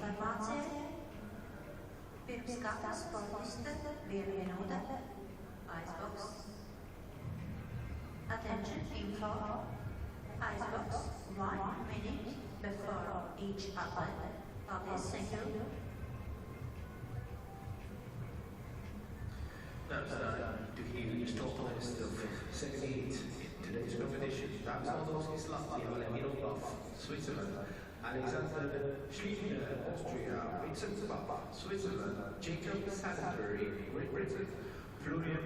informācija. Pirms katra sportista 1 minūte. Icebox. Attention info. Icebox 1 minute before each athlete. Paldies, thank you. That was the huge top list of second heat in today's competition. That was Ausfall der Skeleton-Rennen of Switzerland. Alexander Schlichter, Austria, Vincent Bob, Switzerland, Jacob Salisbury, Great Britain, Florian.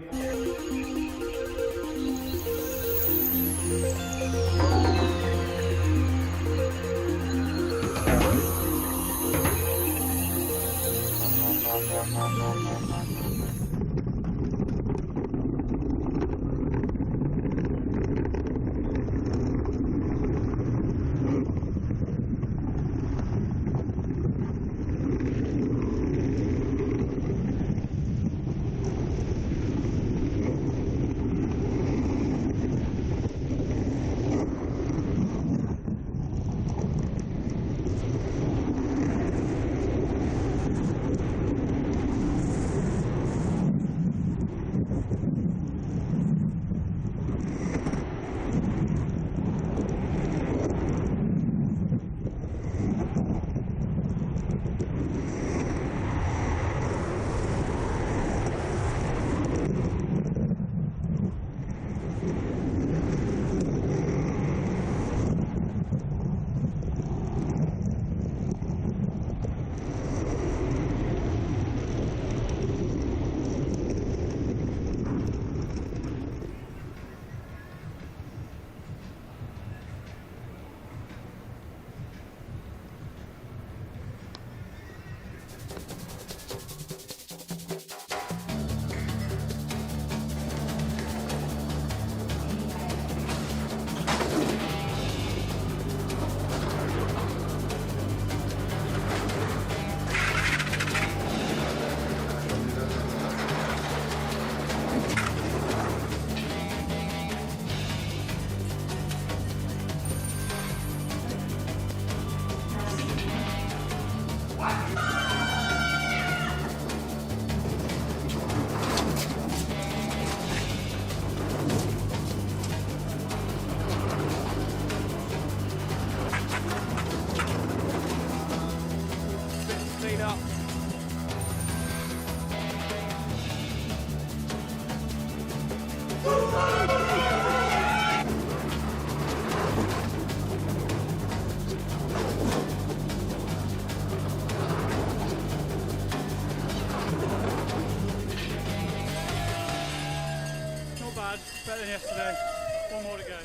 Better than yesterday. One more to go.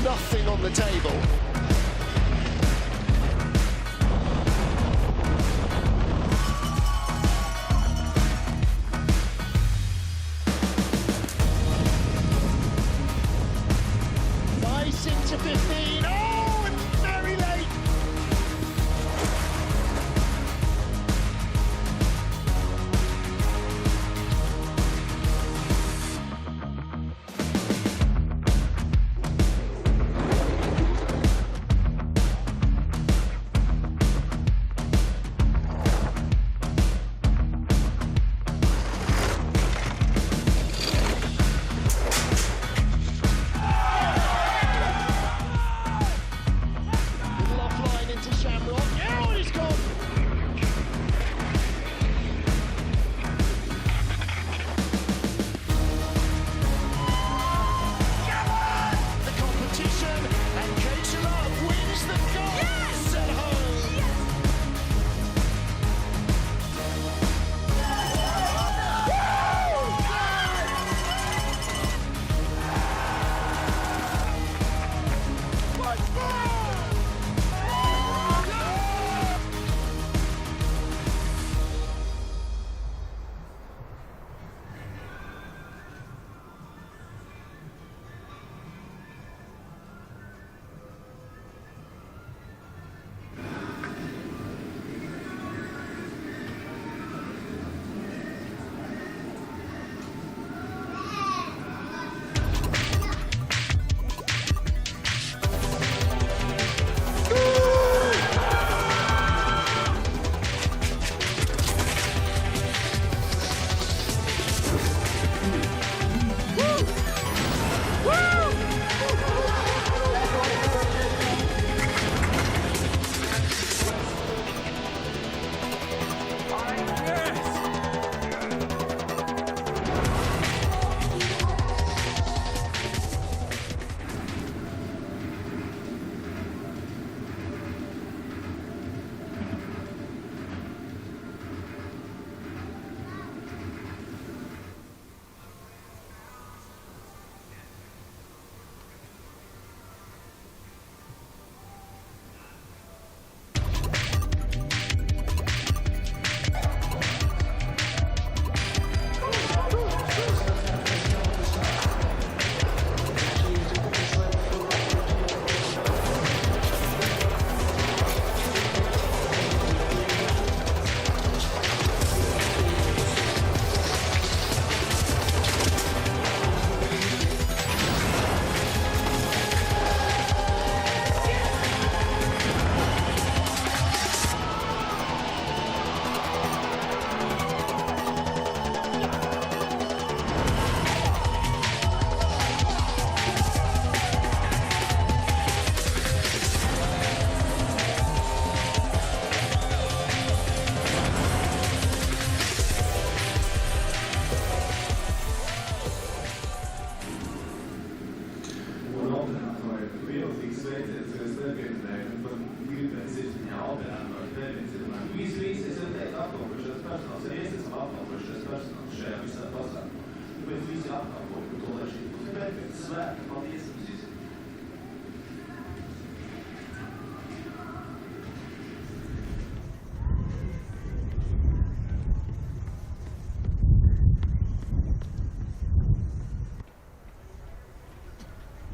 Nothing on the table. Nice into 15. Oh, and very late.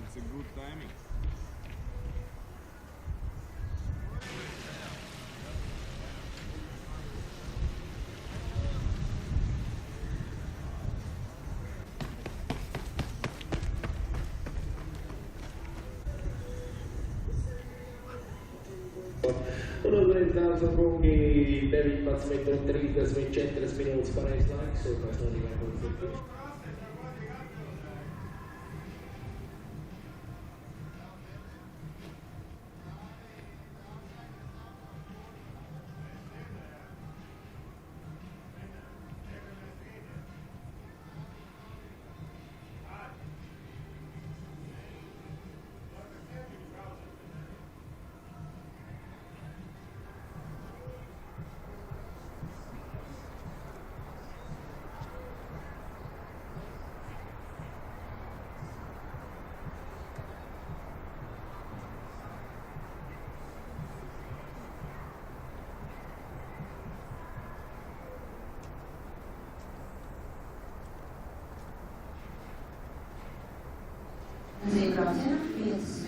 It's a good timing. Organizzato sono lunghi per il pazzamento 30 centri minuti para Islande, sopra sono di Sigulda, 5 minutes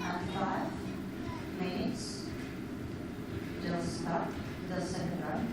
and 5 minutes till start the second run.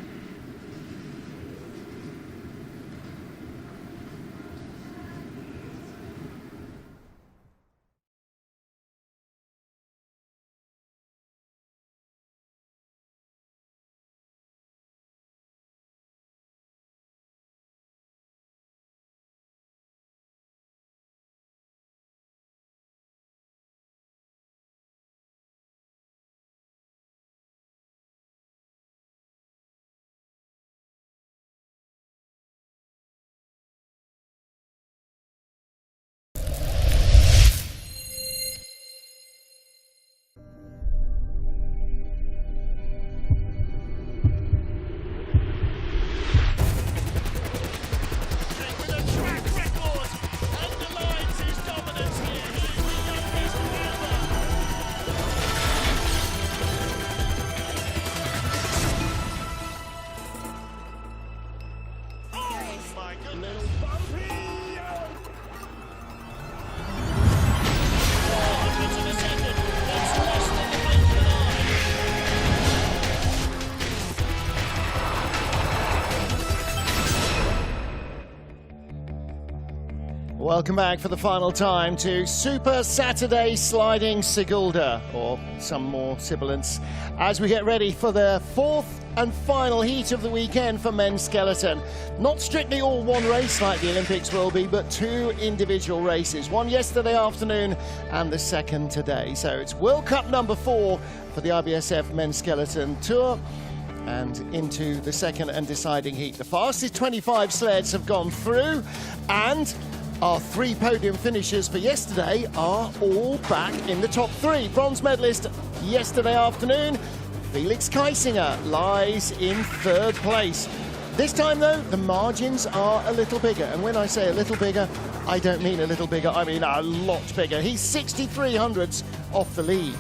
Welcome back for the final time to Super Saturday Sliding Sigulda, or some more sibilants, as we get ready for the fourth and final heat of the weekend for men's skeleton. Not strictly all one race like the Olympics will be, but two individual races. One yesterday afternoon and the second today. So it's World Cup number 4 for the IBSF Men's Skeleton Tour, and into the second and deciding heat. The fastest 25 sleds have gone through, and our 3 podium finishers for yesterday are all back in the top 3. Bronze medalist yesterday afternoon, Felix Kaisinger, lies in 3rd place. This time though, the margins are a little bigger, and when I say a little bigger, I don't mean a little bigger, I mean a lot bigger. He's 63 hundredths off the lead.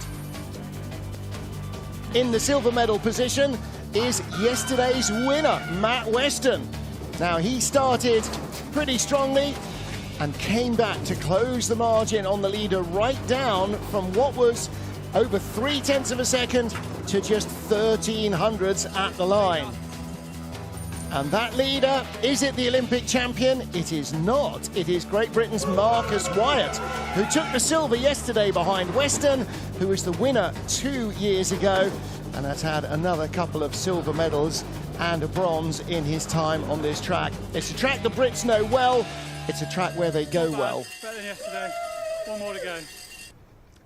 In the silver medal position is yesterday's winner, Matt Weston. Now, he started pretty strongly and came back to close the margin on the leader right down from what was over 0.3 of a second to just 13 hundredths at the line. And that leader, is it the Olympic champion? It is not. It is Great Britain's Marcus Wyatt, who took the silver yesterday behind Weston, who was the winner 2 years ago and has had another couple of silver medals and a bronze in his time on this track. It's a track the Brits know well. It's a track where they go well. Better than yesterday. One more to go.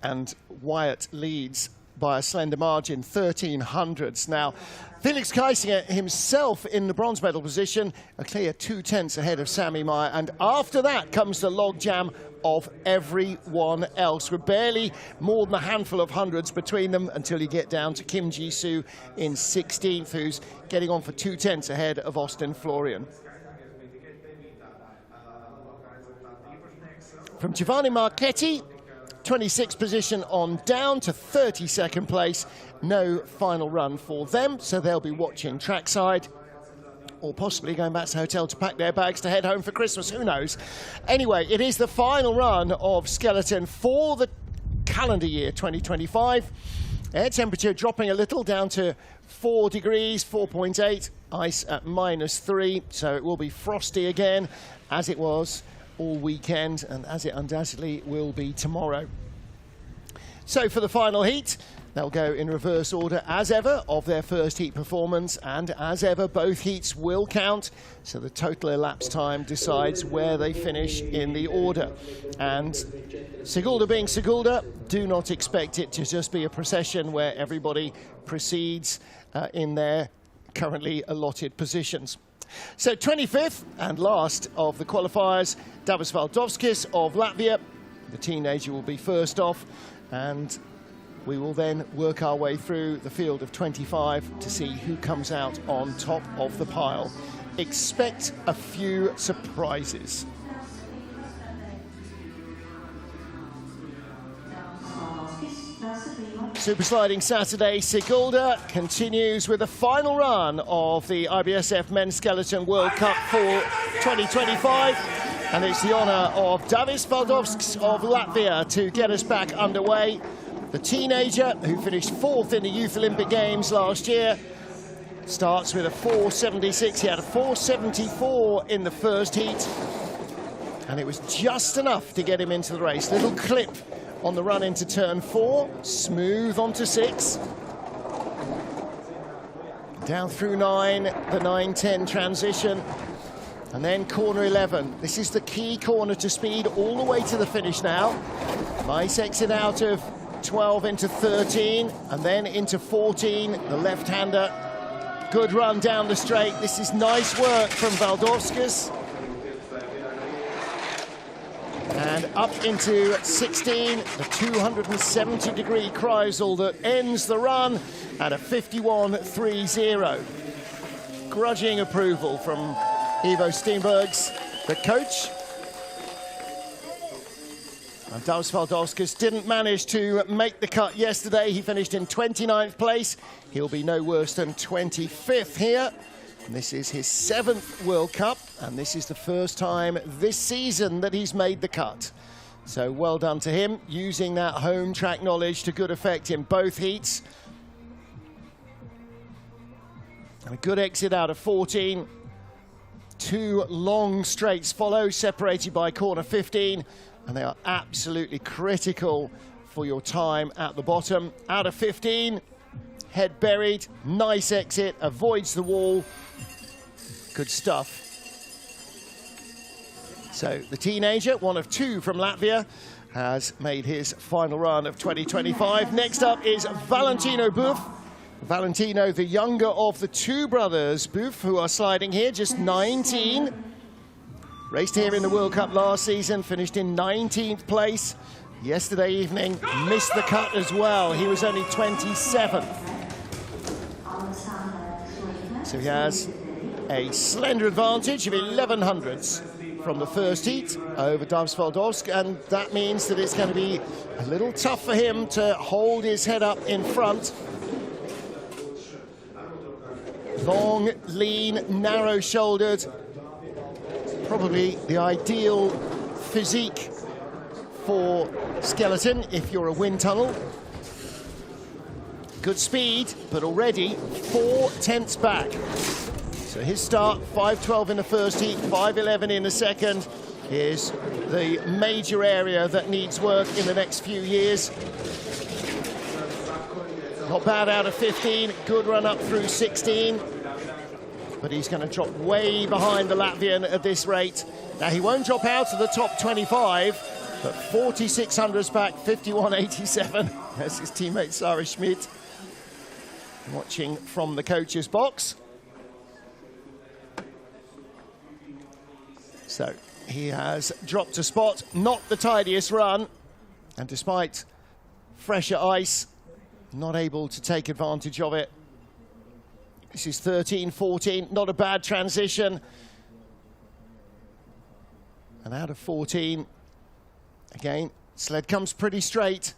And Wyatt leads by a slender margin, 13 hundredths. Now, Felix Kaisinger himself in the bronze medal position, a clear 0.2 ahead of Sammy Meyer. And after that comes the logjam of everyone else. We're barely more than a handful of hundreds between them until you get down to Kim Ji-soo in 16th, who's getting on for 2/10 ahead of Austin Florian. From Giovanni Marchetti, 26th position on down to 32nd place. No final run for them, so they'll be watching trackside or possibly going back to the hotel to pack their bags to head home for Christmas, who knows. Anyway, it is the final run of Skeleton for the calendar year 2025. Air temperature dropping a little down to 4 degrees, 4.8, ice at -3, so it will be frosty again as it was all weekend and as it undoubtedly will be tomorrow. So for the final heat, they'll go in reverse order as ever of their first heat performance, and as ever both heats will count, so the total elapsed time decides where they finish in the order. And Sigulda being Sigulda, do not expect it to just be a procession where everybody proceeds in their currently allotted positions. So 25th and last of the qualifiers, Davis Valdovskis of Latvia. The teenager will be first off, and we will then work our way through the field of 25 to see who comes out on top of the pile. Expect a few surprises. Super Sliding Saturday, Sigulda continues with the final run of the IBSF Men's Skeleton World Cup for 2025. And it's the honour of Davis Valdovskis of Latvia to get us back underway. The teenager, who finished 4th in the Youth Olympic Games last year, starts with a 4.76. He had a 4.74 in the first heat, and it was just enough to get him into the race. Little clip on the run into turn 4, smooth onto 6. Down through 9, the 9-10 transition. And then corner 11. This is the key corner to speed all the way to the finish now. Nice exit out of 12 into 13, and then into 14, the left-hander. Good run down the straight. This is nice work from Valdovskis. And up into 16, the 270-degree Kreisel that ends the run at a 51.30. Grudging approval from Ivo Steenbergs, the coach. And Davis Valdovskis didn't manage to make the cut yesterday. He finished in 29th place. He'll be no worse than 25th here. And this is his 7th World Cup, and this is the first time this season that he's made the cut. So well done to him, using that home track knowledge to good effect in both heats. And a good exit out of 14. 2 long straights follow, separated by corner 15, and they are absolutely critical for your time at the bottom. Out of 15, head buried, nice exit, avoids the wall. Good stuff. So the teenager, one of 2 from Latvia, has made his final run of 2025. Next up is Valentino Buff. Valentino, the younger of the 2 brothers, Buff, who are sliding here, just 19. Raced here in the World Cup last season, finished in 19th place. Yesterday evening, missed the cut as well. He was only 27th. So he has a slender advantage of 11 hundredths from the first heat over Davis Valdovskis, and that means that it's going to be a little tough for him to hold his head up in front. Long, lean, narrow-shouldered, probably the ideal physique for Skeleton if you're a wind tunnel. Good speed, but already 4/10 back. So his start, 5.12 in the first heat, 5.11 in the second, is the major area that needs work in the next few years. Not bad out of 15, good run up through 16. But he's going to drop way behind the Latvian at this rate. Now, he won't drop out of the top 25, but 46 hundredths back, 51.87. There's his teammate, Sarah Schmidt, watching from the coach's box. So, he has dropped a spot, not the tidiest run, and despite fresher ice, not able to take advantage of it. This is 13-14, not a bad transition. And out of 14, again, sled comes pretty straight.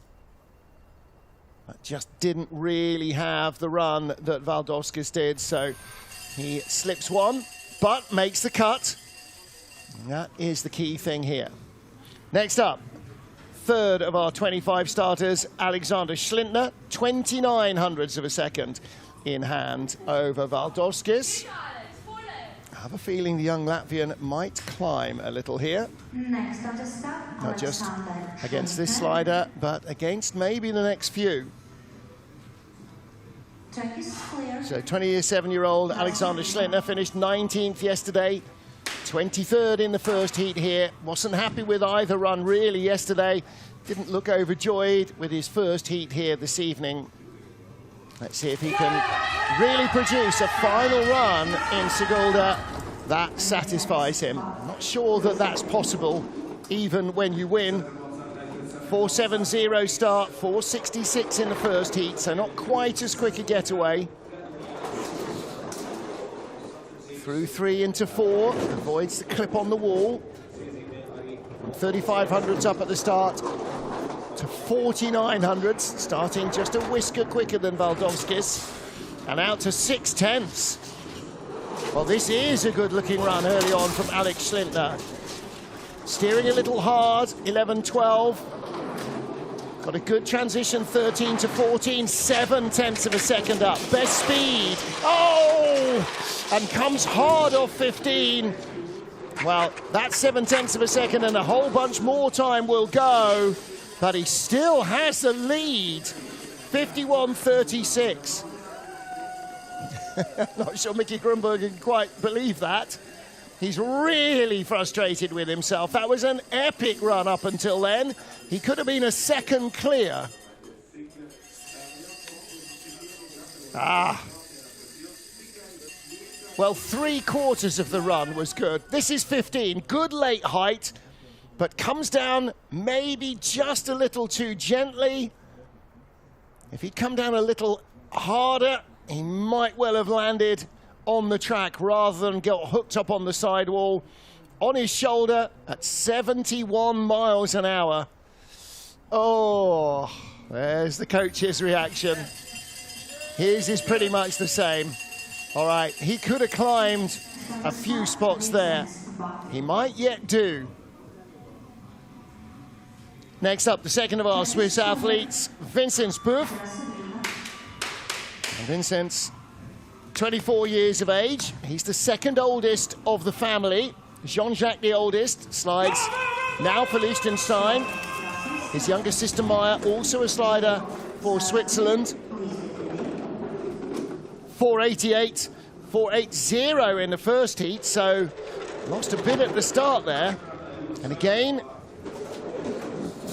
But just didn't really have the run that Valdovskis did, so he slips one, but makes the cut. And that is the key thing here. Next up, third of our 25 starters, Alexander Schlintner, 29 hundredths of a second in hand over Valdovskis. I have a feeling the young Latvian might climb a little here. Next on the start, Not just against this slider, but against maybe the next few. Track is clear. So 27-year-old Alexander Schlintner finished 19th yesterday, 23rd in the first heat here. Wasn't happy with either run really yesterday. Didn't look overjoyed with his first heat here this evening. Let's see if he can really produce a final run in Sigulda that satisfies him. I'm not sure that that's possible, even when you win. 4.70 start, 4.66 in the first heat, so not quite as quick a getaway. Through 3 into 4, avoids the clip on the wall. From 3,500s up at the start to 4,900s, starting just a whisker quicker than Valdovskis, and out to 6/10. Well, this is a good-looking run early on from Alex Schlintner. Steering a little hard, 11-12. Got a good transition, 13 to 14, 7/10 of a second up. Best speed, oh! And comes hard off 15. Well, that's 7/10 of a second and a whole bunch more time will go, but he still has the lead, 51-36. Not sure Mickey Grunberg can quite believe that. He's really frustrated with himself. That was an epic run up until then. He could have been a second clear. Well, 3/4 of the run was good. This is 15, good late height, but comes down maybe just a little too gently. If he'd come down a little harder, he might well have landed on the track rather than got hooked up on the sidewall. On his shoulder at 71 miles an hour. Oh, there's the coach's reaction. His is pretty much the same. All right, he could have climbed a few spots there. He might yet do. Next up, the second of our Swiss athletes, Vincent Buff. And Vincent's 24 years of age. He's the second oldest of the family. Jean-Jacques, the oldest, slides now for Liechtenstein. His younger sister Maya, also a slider for Switzerland. 4.88, 4.80 in the first heat, so lost a bit at the start there. And again,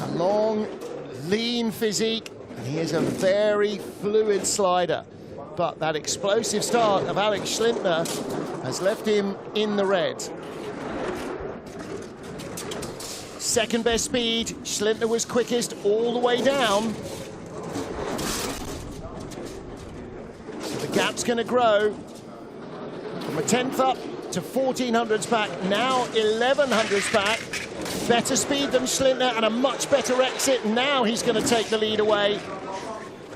a long, lean physique, and he is a very fluid slider. But that explosive start of Alex Schlintner has left him in the red. Second best speed, Schlintner was quickest all the way down. So the gap's going to grow from a 10th up to 1,400s back, now 1,100s back. Better speed than Schlintner and a much better exit. Now he's going to take the lead away.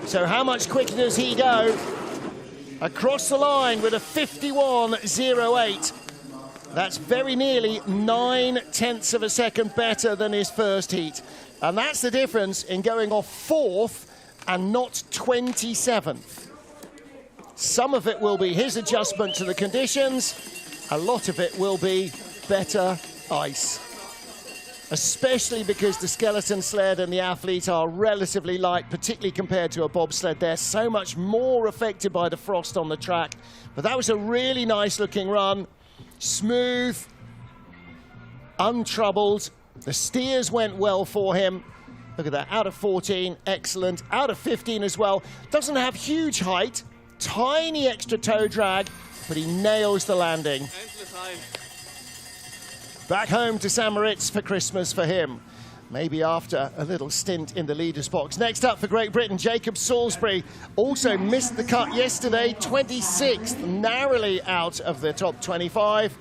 So how much quicker does he go? Across the line with a 51.08. That's very nearly 9/10 of a second better than his first heat. And that's the difference in going off 4th and not 27th. Some of it will be his adjustment to the conditions. A lot of it will be better ice. Especially because the skeleton sled and the athlete are relatively light, particularly compared to a bobsled. They're so much more affected by the frost on the track. But that was a really nice looking run. Smooth, untroubled. The steers went well for him. Look at that, out of 14, excellent. Out of 15 as well. Doesn't have huge height, tiny extra toe drag, but he nails the landing. Back home to St. Moritz for Christmas for him. Maybe after a little stint in the leaders box. Next up for Great Britain, Jacob Salisbury also missed the cut yesterday, 26th, narrowly out of the top 25,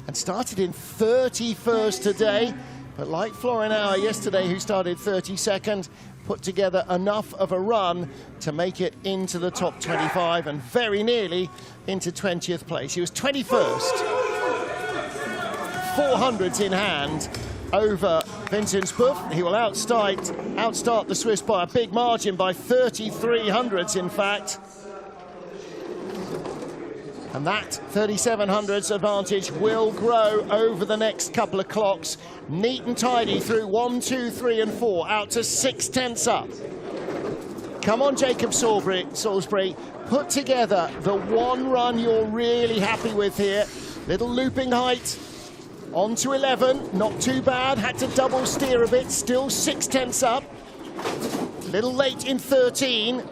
and started in 31st today. But like Florian Auer yesterday, who started 32nd, put together enough of a run to make it into the top 25 and very nearly into 20th place. He was 21st, 400s in hand over Vincent Buff. He will outstart the Swiss by a big margin, by 33 hundredths in fact. And that 37 hundredths advantage will grow over the next couple of clocks. Neat and tidy through 1, 2, 3 and 4, out to 6/10 up. Come on, Jacob Salisbury, put together the one run you're really happy with here. Little looping height. On to 11, not too bad, had to double steer a bit, still 6/10 up. Little late in 13,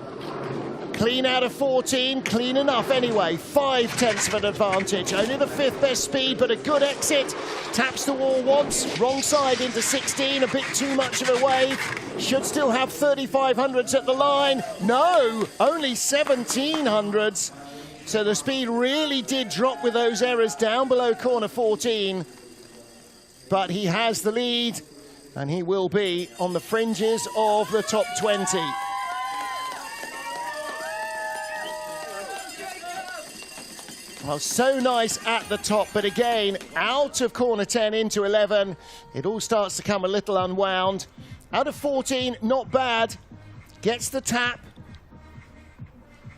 clean out of 14, clean enough anyway, 5/10 of an advantage. Only the 5th best speed, but a good exit. Taps the wall once, wrong side into 16, a bit too much of a wave. Should still have 35 hundredths at the line. No, only 17 hundredths. So the speed really did drop with those errors down below corner 14. But he has the lead, and he will be on the fringes of the top 20. Well, so nice at the top, but again, out of corner 10 into 11, it all starts to come a little unwound. Out of 14, not bad. Gets the tap.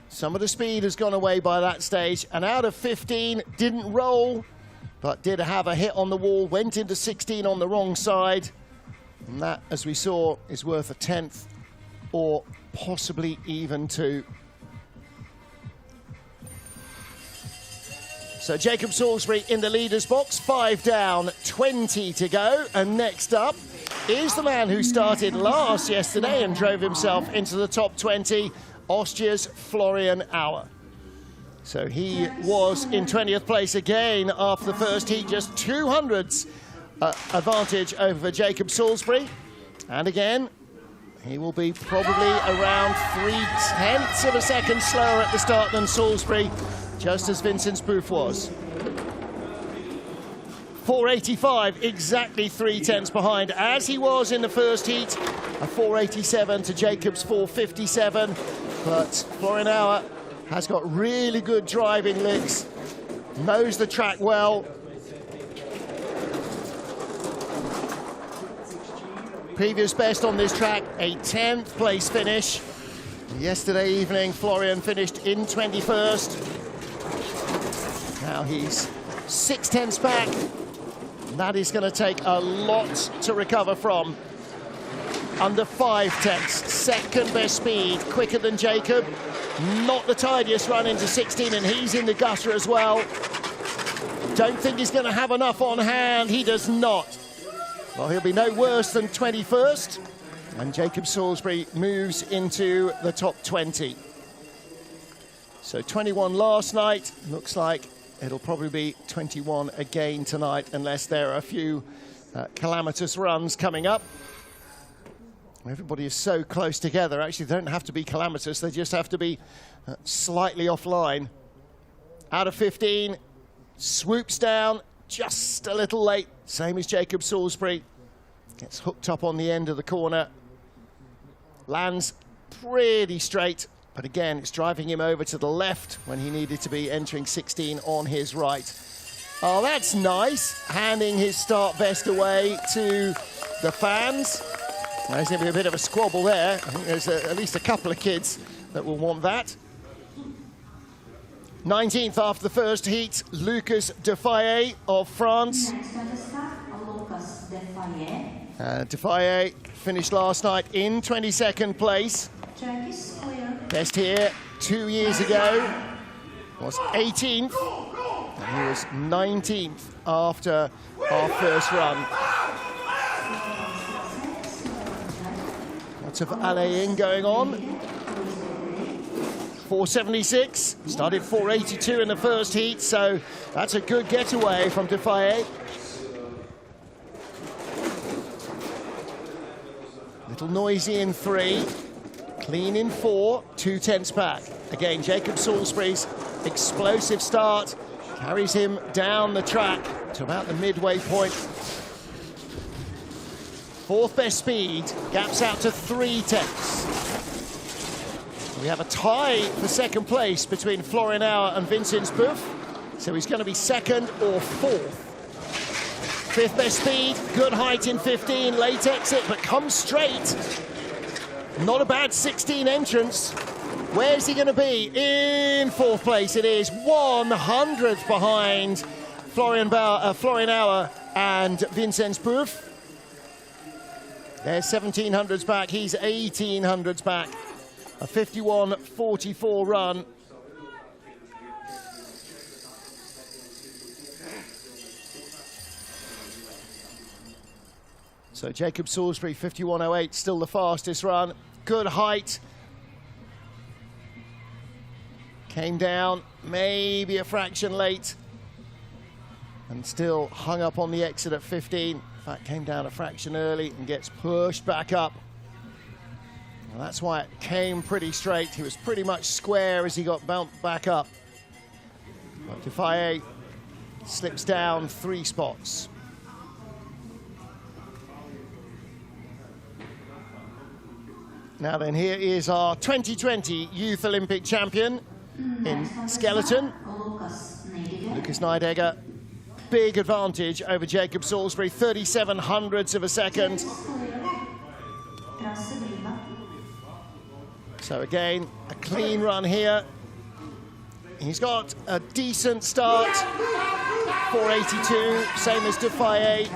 Some of the speed has gone away by that stage, and out of 15, didn't roll, but did have a hit on the wall, went into 16 on the wrong side. And that, as we saw, is worth a 10th or possibly even 2. So Jacob Salisbury in the leaders box, 5 down, 20 to go. And next up is the man who started last yesterday and drove himself into the top 20, Austria's Florian Auer. So he was in 20th place again after the first heat, just 200ths advantage over Jacob Salisbury. And again, he will be probably around 3/10 of a second slower at the start than Salisbury, just as Vincent Buff was. 485, exactly 3/10 behind, as he was in the first heat. A 487 to Jacob's 457, but Florian Auer has got really good driving licks, knows the track well. Previous best on this track, a 10th place finish. Yesterday evening, Florian finished in 21st. Now he's 6/10 back. That is going to take a lot to recover from. Under 5/10, second best speed, quicker than Jacob. Not the tidiest run into 16, and he's in the gutter as well. Don't think he's going to have enough on hand. He does not. Well, he'll be no worse than 21st, and Jacob Salisbury moves into the top 20. So 21 last night, looks like it'll probably be 21 again tonight, unless there are a few calamitous runs coming up. Everybody is so close together. Actually, they don't have to be calamitous. They just have to be slightly offline. Out of 15, swoops down just a little late. Same as Jacob Salisbury. Gets hooked up on the end of the corner. Lands pretty straight. But again, it's driving him over to the left when he needed to be entering 16 on his right. Oh, that's nice. Handing his start vest away to the fans. There's going to be a bit of a squabble there. I think there's at least a couple of kids that will want that. 19th after the first heat, Lucas Defaye of France. Next on the start, Lucas Defaye. Defaye finished last night in 22nd place. Track is clear. Best here 2 years ago was 18th. And he was 19th after our first run. Lots of alleying going on. 476, started 482 in the first heat, so that's a good getaway from Defaye. little noisy in 3, clean in 4, 2/10 back. Again, Jacob Salisbury's explosive start carries him down the track to about the midway point. 4th best speed, gaps out to 3/10. We have a tie for 2nd place between Florian Auer and Vincent Buff, so he's going to be 2nd or 4th. 5th best speed, good height in 15, late exit, but comes straight. Not a bad 16 entrance. Where's he going to be? In 4th place it is, 100th behind Florian Auer and Vincent Buff. They're 1700s back, he's 1800s back. A 51.44 run. So Jacob Salisbury, 51.08, still the fastest run. Good height. Came down, maybe a fraction late. And still hung up on the exit at 15. In fact, came down a fraction early and gets pushed back up. Well, that's why it came pretty straight. He was pretty much square as he got bounced back up. But Defaye slips down 3 spots. Now then, here is our 2020 Youth Olympic champion in skeleton, Lucas Nydegger. Big advantage over Jacob Salisbury, 37/100ths of a second. So again, a clean run here. He's got a decent start, 482, same as Defaye.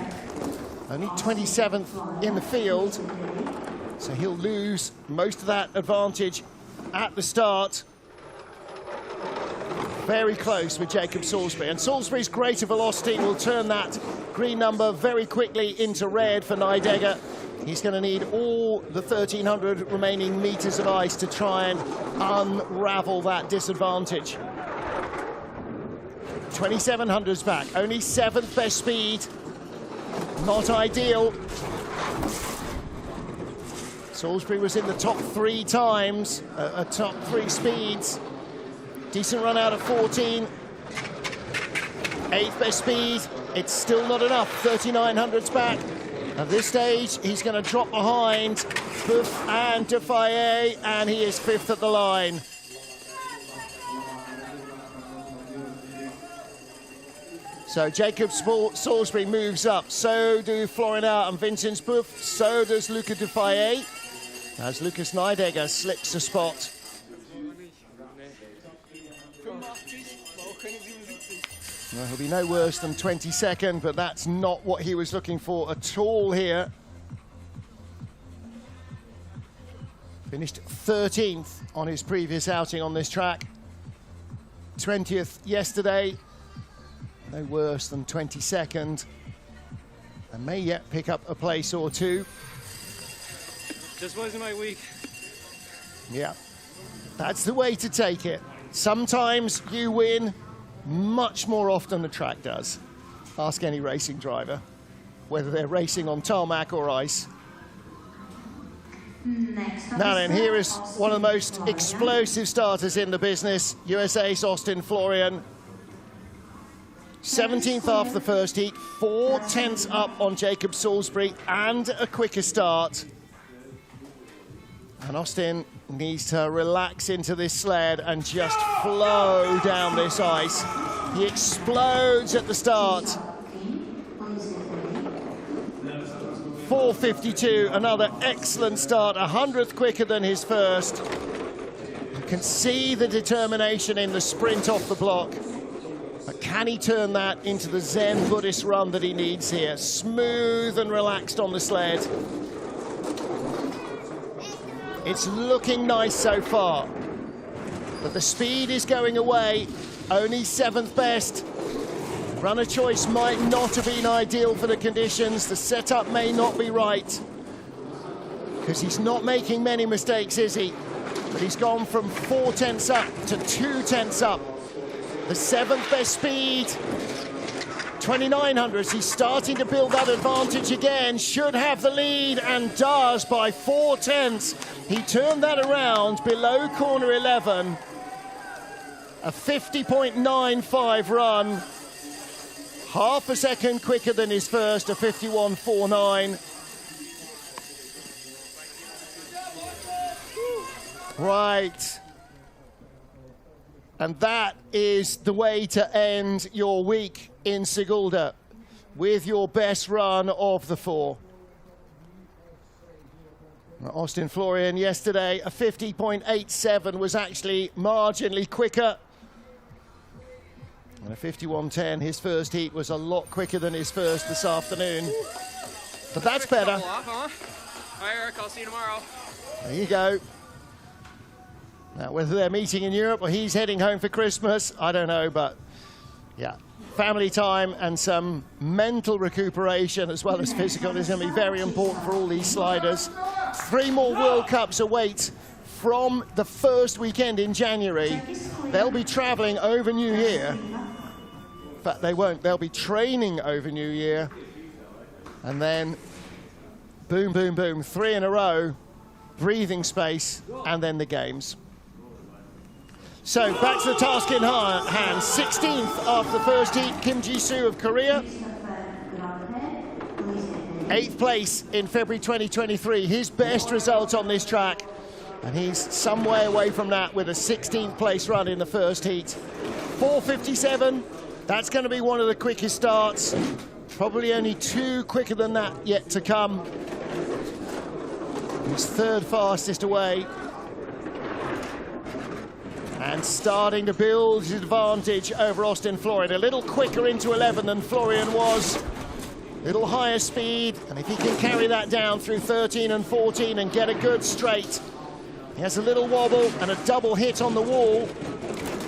Only 27th in the field, so he'll lose most of that advantage at the start. Very close with Jacob Salisbury, and Salisbury's greater velocity will turn that green number very quickly into red for Nydegger. He's going to need all the 1,300 remaining meters of ice to try and unravel that disadvantage. 2,700s back, only 7th best speed. Not ideal. Salisbury was in the top 3 times, top 3 speeds. Decent run out of 14. 8th best speed, it's still not enough, 3,900s back. At this stage, he's going to drop behind Buff and Defaye, and he is 5th at the line. So Jacob Salisbury moves up, so do Florian Auer and Vincent Buff, so does Luca Defaye, as Lucas Nydegger slips a spot. Well, he'll be no worse than 22nd, but that's not what he was looking for at all here. Finished 13th on his previous outing on this track. 20th yesterday, no worse than 22nd, and may yet pick up a place or 2. Just wasn't my week. Yeah, that's the way to take it. Sometimes you win, much more often the track does. Ask any racing driver, whether they're racing on tarmac or ice. Now then, here is one of the most explosive starters in the business, USA's Austin Florian. 17th after the first heat, 4/10 up on Jacob Salisbury and a quicker start. And Austin needs to relax into this sled and just flow down this ice. He explodes at the start. 4:52, another excellent start, 100th quicker than his first. You can see the determination in the sprint off the block. But can he turn that into the Zen Buddhist run that he needs here? Smooth and relaxed on the sled. It's looking nice so far, but the speed is going away. Only 7th best. Runner choice might not have been ideal for the conditions. The setup may not be right, because he's not making many mistakes, is he? But he's gone from 4/10 up to 2/10 up. The 7th best speed, 2900s, he's starting to build that advantage again, should have the lead and does by 0.4. He turned that around below corner 11. A 50.95 run, half a second quicker than his first, a 51.49. Right. And that is the way to end your week in Sigulda, with your best run of the 4. Austin Florian yesterday, a 50.87 was actually marginally quicker. And a 51.10, his first heat was a lot quicker than his first this afternoon. But that's better. All right, Eric, I'll see you tomorrow. There you go. Now, whether they're meeting in Europe or he's heading home for Christmas, I don't know, but yeah. Family time and some mental recuperation as well as physical is going to be very important for all these sliders. 3 more World Cups await from the first weekend in January. They'll be traveling over New Year. In fact, they won't. They'll be training over New Year. And then boom, boom, boom, 3 in a row, breathing space, and then the games. So back to the task in hand. 16th after the first heat, Kim Ji-soo of Korea. 8th place in February 2023, his best result on this track. And he's some way away from that with a 16th place run in the first heat. 4:57, that's going to be one of the quickest starts. Probably only 2 quicker than that yet to come. He's 3rd fastest away. And starting to build his advantage over Austin Florian. A little quicker into 11 than Florian was. A little higher speed, and if he can carry that down through 13 and 14 and get a good straight. He has a little wobble and a double hit on the wall.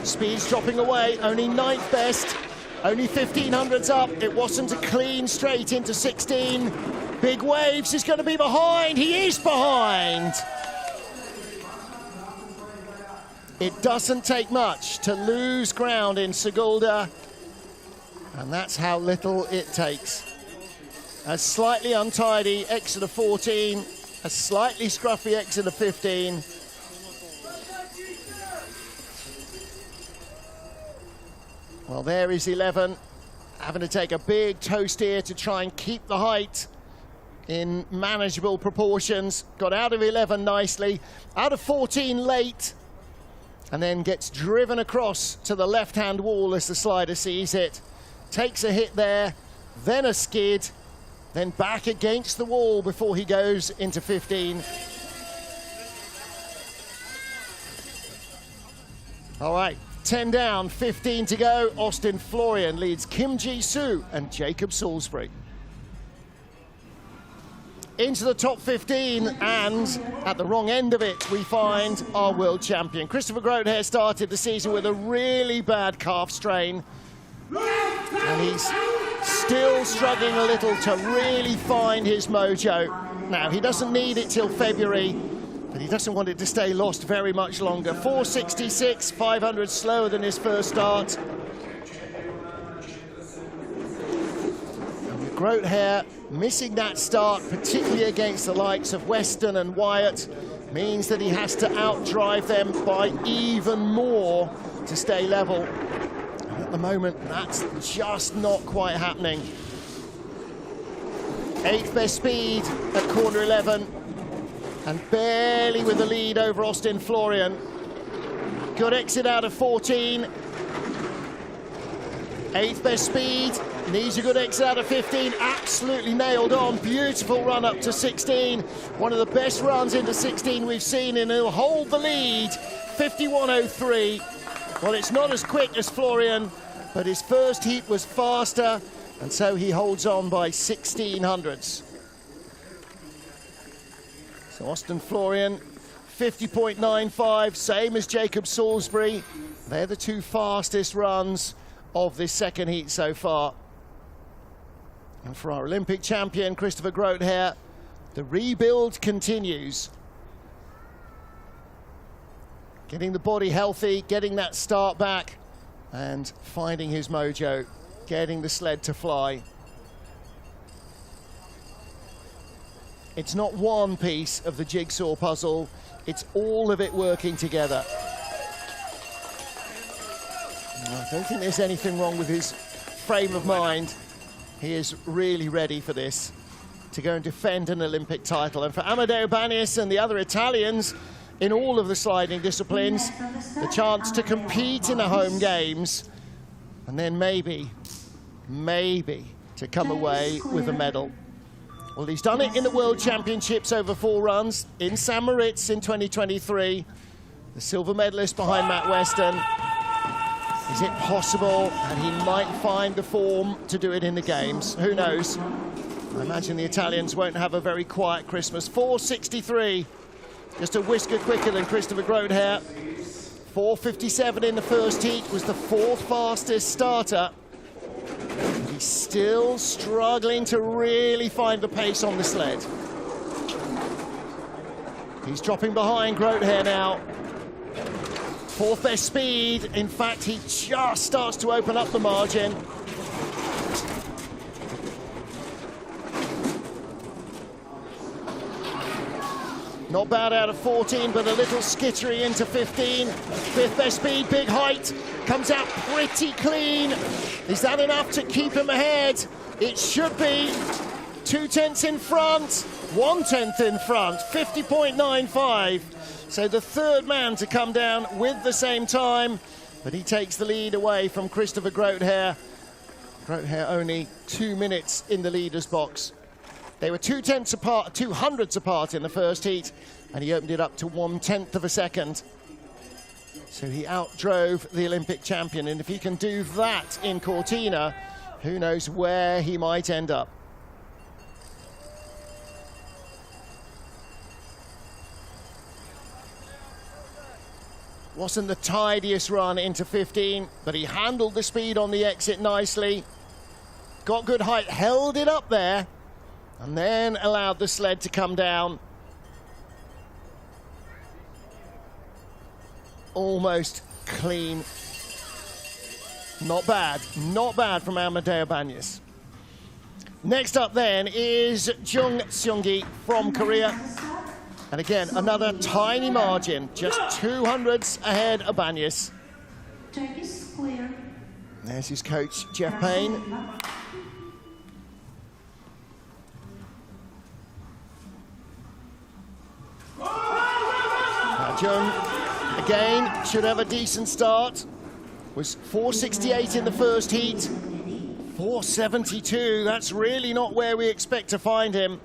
Speed's dropping away, only 9th best. Only 1500s up. It wasn't a clean straight into 16. Big waves, he's going to be behind. He is behind. It doesn't take much to lose ground in Sigulda, and that's how little it takes. A slightly untidy exit of 14, a slightly scruffy exit of 15. Well, there is 11, having to take a big toe steer to try and keep the height in manageable proportions. Got out of 11 nicely, out of 14 late, and then gets driven across to the left-hand wall as the slider sees it. Takes a hit there, then a skid, then back against the wall before he goes into 15. All right, 10 down, 15 to go. Austin Florian leads Kim Ji-soo and Jacob Salisbury. Into the top 15, and at the wrong end of it, we find our world champion. Christopher Groothair started the season with a really bad calf strain, and he's still struggling a little to really find his mojo. Now, he doesn't need it till February, but he doesn't want it to stay lost very much longer. 4:66, 500 slower than his first start. Groothair missing that start, particularly against the likes of Weston and Wyatt, means that he has to outdrive them by even more to stay level. And at the moment, that's just not quite happening. 8th best speed at corner 11, and barely with the lead over Austin Florian. Good exit out of 14. 8th best speed. Needs a good exit out of 15, absolutely nailed on. Beautiful run up to 16. One of the best runs into 16 we've seen, and he'll hold the lead. 51.03. Well, it's not as quick as Florian, but his first heat was faster, and so he holds on by 1600ths. So Austin Florian, 50.95, same as Jacob Salisbury. They're the 2 fastest runs of this second heat so far. And for our Olympic champion, Christopher Groothair, the rebuild continues. Getting the body healthy, getting that start back, and finding his mojo. getting the sled to fly. It's not one piece of the jigsaw puzzle, it's all of it working together. I don't think there's anything wrong with his frame of mind. He is really ready for this, to go and defend an Olympic title. And for Amedeo Bagnis and the other Italians in all of the sliding disciplines, the chance to compete in the home games and then maybe to come away with a medal. Well, he's done it in the World Championships over 4 runs, in St. Moritz in 2023, the silver medalist behind Matt Weston. Is it possible that he might find the form to do it in the games? Who knows? I imagine the Italians won't have a very quiet Christmas. 4:63, just a whisker quicker than Christopher Groothair. 4:57 in the first heat, was the 4th fastest starter. He's still struggling to really find the pace on the sled. He's dropping behind Groothair now. 4th best speed. In fact, he just starts to open up the margin. Not bad out of 14, but a little skittery into 15. 5th best speed, big height. Comes out pretty clean. Is that enough to keep him ahead? It should be. 2/10 in front, 1/10 in front, 50.95. So the 3rd man to come down with the same time, but he takes the lead away from Christopher Groothair. Groothair only 2 minutes in the leader's box. They were 2/10 apart, 200ths apart in the first heat, and he opened it up to 1/10 of a second. So he outdrove the Olympic champion, and if he can do that in Cortina, who knows where he might end up. Wasn't the tidiest run into 15, but he handled the speed on the exit nicely. Got good height, held it up there, and then allowed the sled to come down. Almost clean. Not bad from Amedeo Bagnis. Next up then is Jung Seung-gi from Korea. And again, another tiny margin, just 200ths ahead of Bagnis. There's his coach, Jeff Payne. Now Jung, again, should have a decent start. Was 4:68 in the first heat. 4:72, that's really not where we expect to find him.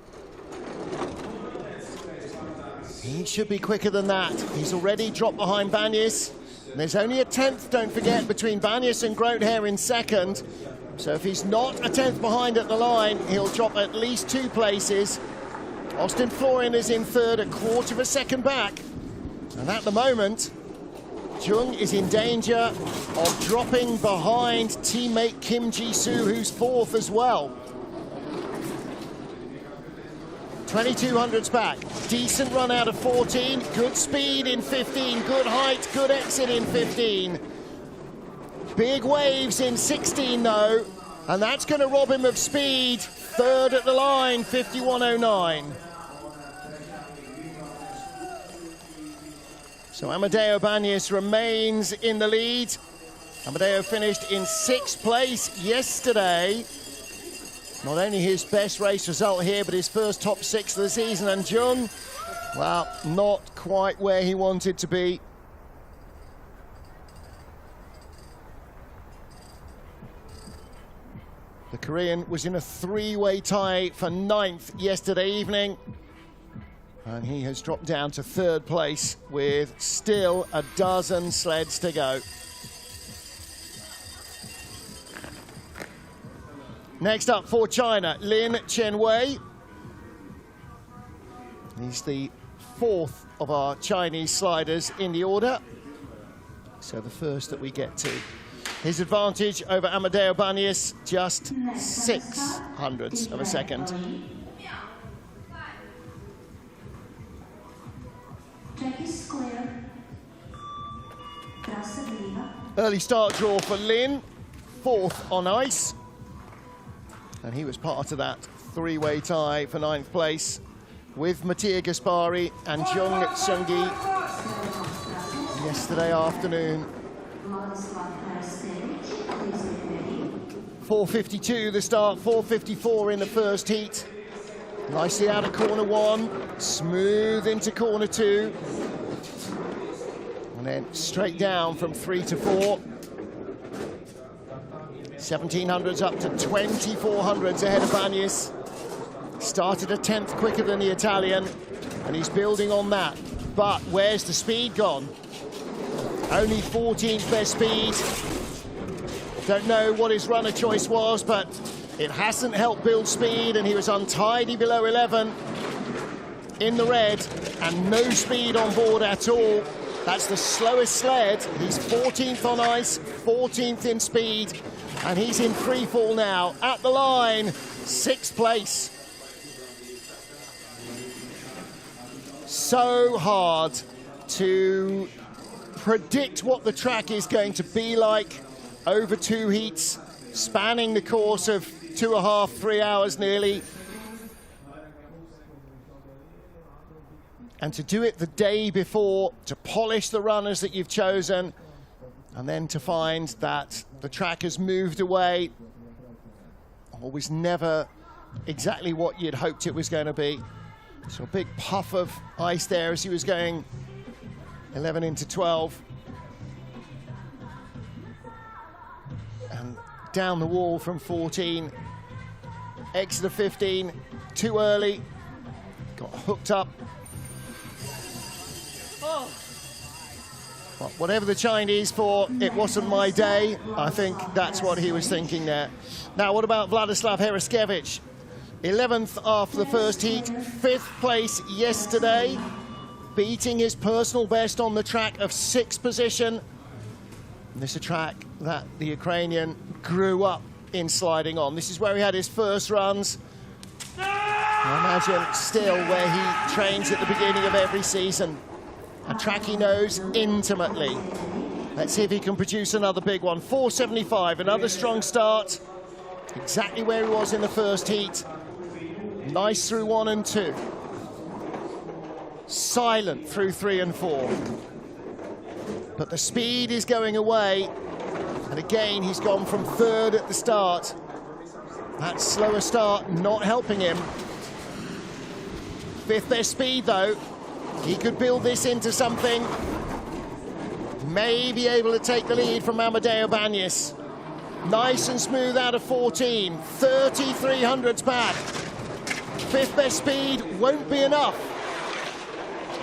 He should be quicker than that. He's already dropped behind Bagnis. And there's only a 10th, don't forget, between Bagnis and Groothair in second. So if he's not a 10th behind at the line, he'll drop at least 2 places. Austin Florian is in third, a 1/4 of a second back. And at the moment, Jung is in danger of dropping behind teammate Kim Ji-soo, who's 4th as well. 2200ths back. Decent run out of 14. Good speed in 15. Good height. Good exit in 15. Big waves in 16, though. And that's going to rob him of speed. 3rd at the line, 51.09. So Amedeo Bagnis remains in the lead. Amedeo finished in 6th place yesterday. Not only his best race result here, but his first top 6 of the season. And Jung, well, not quite where he wanted to be. The Korean was in a 3-way tie for 9th yesterday evening. And he has dropped down to 3rd place with still a dozen sleds to go. Next up for China, Lin Chen-wei. He's the 4th of our Chinese sliders in the order. So the first that we get to. His advantage over Amedeo Bagnis, just 0.06 of a second. Early start draw for Lin. 4th on ice. And he was part of that three-way tie for 9th place with Mattia Gaspari and Jung Sungi yesterday afternoon. 4:52 the start, 4:54 in the first heat. Nicely out of corner 1, smooth into corner 2. And then straight down from 3 to 4. 1700s up to 2400s ahead of Bagnes. Started a 10th quicker than the Italian, and he's building on that. But where's the speed gone? Only 14th best speed. Don't know what his runner choice was, but it hasn't helped build speed, and he was untidy below 11 in the red, and no speed on board at all. That's the slowest sled. He's 14th on ice, 14th in speed, and he's in free fall now. At the line, 6th place. So hard to predict what the track is going to be like over 2 heats, spanning the course of 2.5, 3 hours nearly. And to do it the day before, to polish the runners that you've chosen, and then to find that the track has moved away, or was never exactly what you'd hoped it was going to be. So a big puff of ice there as he was going 11 into 12. And down the wall from 14. Exit of 15, too early. Got hooked up. Well, whatever the Chinese for, it wasn't my day. I think that's what he was thinking there. Now, what about Vladislav Heraskevich? 11th after the first heat, 5th place yesterday, beating his personal best on the track of 6th position. And this is a track that the Ukrainian grew up in sliding on. This is where he had his first runs. I imagine still where he trains at the beginning of every season. A track he knows intimately. Let's see if he can produce another big one. 4:75, another strong start. Exactly where he was in the first heat. Nice through 1 and 2. Silent through 3 and 4. But the speed is going away. And again, he's gone from 3rd at the start. That slower start not helping him. 5th best speed though. He could build this into something. May be able to take the lead from Amadeo Bagnes. Nice and smooth out of 14. 3300s back. 5th best speed won't be enough.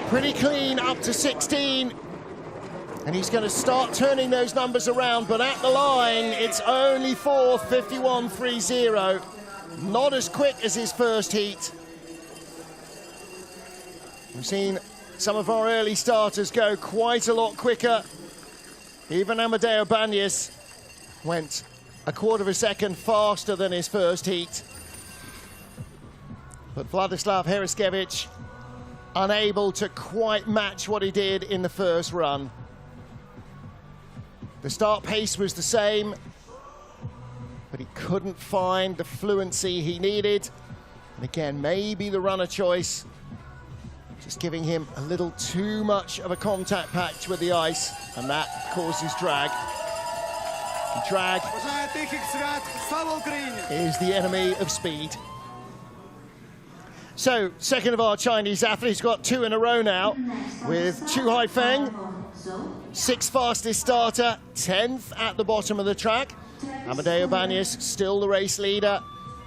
Pretty clean up to 16. And he's going to start turning those numbers around, but at the line, it's only 4th, 51.30. Not as quick as his first heat. We've seen some of our early starters go quite a lot quicker. Even Amadeo Bagnes went a quarter of a second faster than his first heat. But Vladislav Heraskevich unable to quite match what he did in the first run. The start pace was the same, but he couldn't find the fluency he needed. And again, maybe the runner choice just giving him a little too much of a contact patch with the ice, and that causes drag. And drag is the enemy of speed. So, second of our Chinese athletes, got 2 in a row now, with Chu Haifeng, 6th fastest starter, 10th at the bottom of the track. Amadeo Bagnes still the race leader,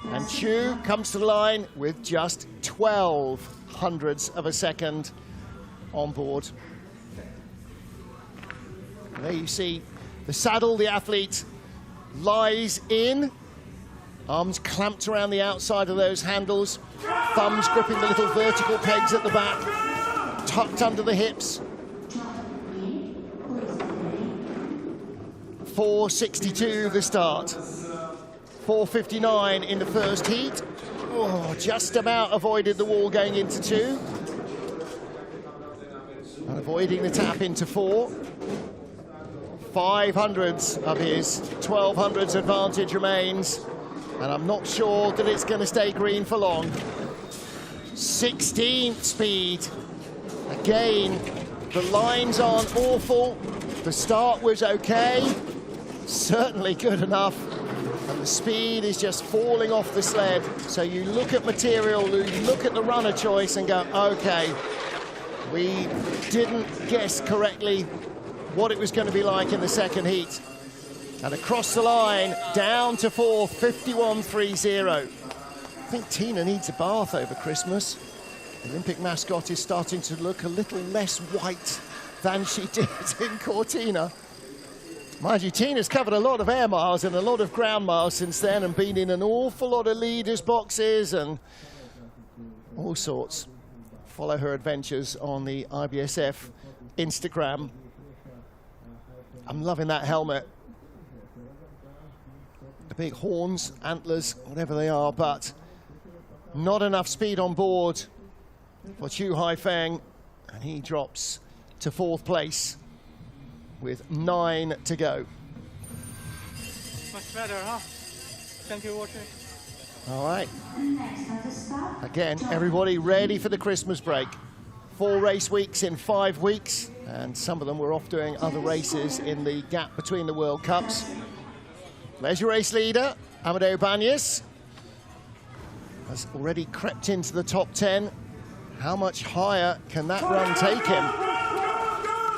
and Chu comes to the line with just 0.12 of a second on board. And there you see the saddle the athlete lies in. Arms clamped around the outside of those handles, thumbs gripping the little vertical pegs at the back, tucked under the hips. 4:62 the start. 4:59 in the first heat. Oh, just about avoided the wall going into 2. And avoiding the tap into 4. 500ths of his 1200s advantage remains, and I'm not sure that it's going to stay green for long. 16th speed. Again, the lines aren't awful. The start was okay, certainly good enough, and the speed is just falling off the sled. So you look at material, you look at the runner choice and go, okay, we didn't guess correctly what it was going to be like in the second heat. And across the line, down to fourth, 51.30. I think Tina needs a bath over Christmas. The Olympic mascot is starting to look a little less white than she did in Cortina. Mind you, Tina's covered a lot of air miles and a lot of ground miles since then and been in an awful lot of leaders' boxes and all sorts. Follow her adventures on the IBSF Instagram. I'm loving that helmet. The big horns, antlers, whatever they are, but not enough speed on board for Chu Haifeng, and he drops to fourth place with 9 to go. Much better, huh? Thank you, watching. All right. Again, everybody ready for the Christmas break. 4 race weeks in 5 weeks, and some of them were off doing other races in the gap between the World Cups. Leisure race leader, Amadeo Banyas, has already crept into the top 10. How much higher can that run take him?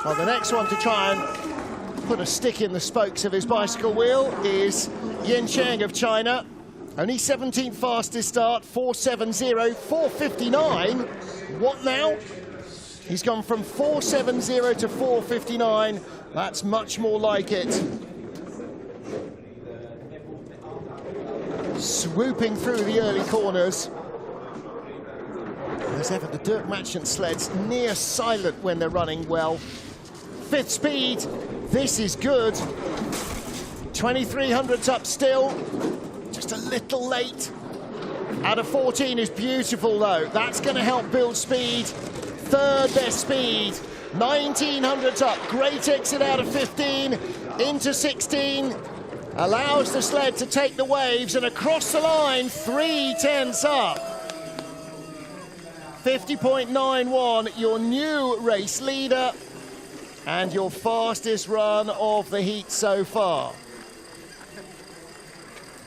Well, the next one to try and put a stick in the spokes of his bicycle wheel is Yin Cheng of China. Only 17th fastest start, 4.70, 4.59. What now? He's gone from 4.70 to 4.59. That's much more like it. Swooping through the early corners. As ever, the Dirk Matchant sleds near silent when they're running well. 5th speed, this is good. 2300s up still, just a little late. Out of 14 is beautiful though. That's going to help build speed. 3rd best speed. 1900s up, great exit out of 15, into 16. Allows the sled to take the waves, and across the line, 3/10 up. 50.91, your new race leader and your fastest run of the heat so far.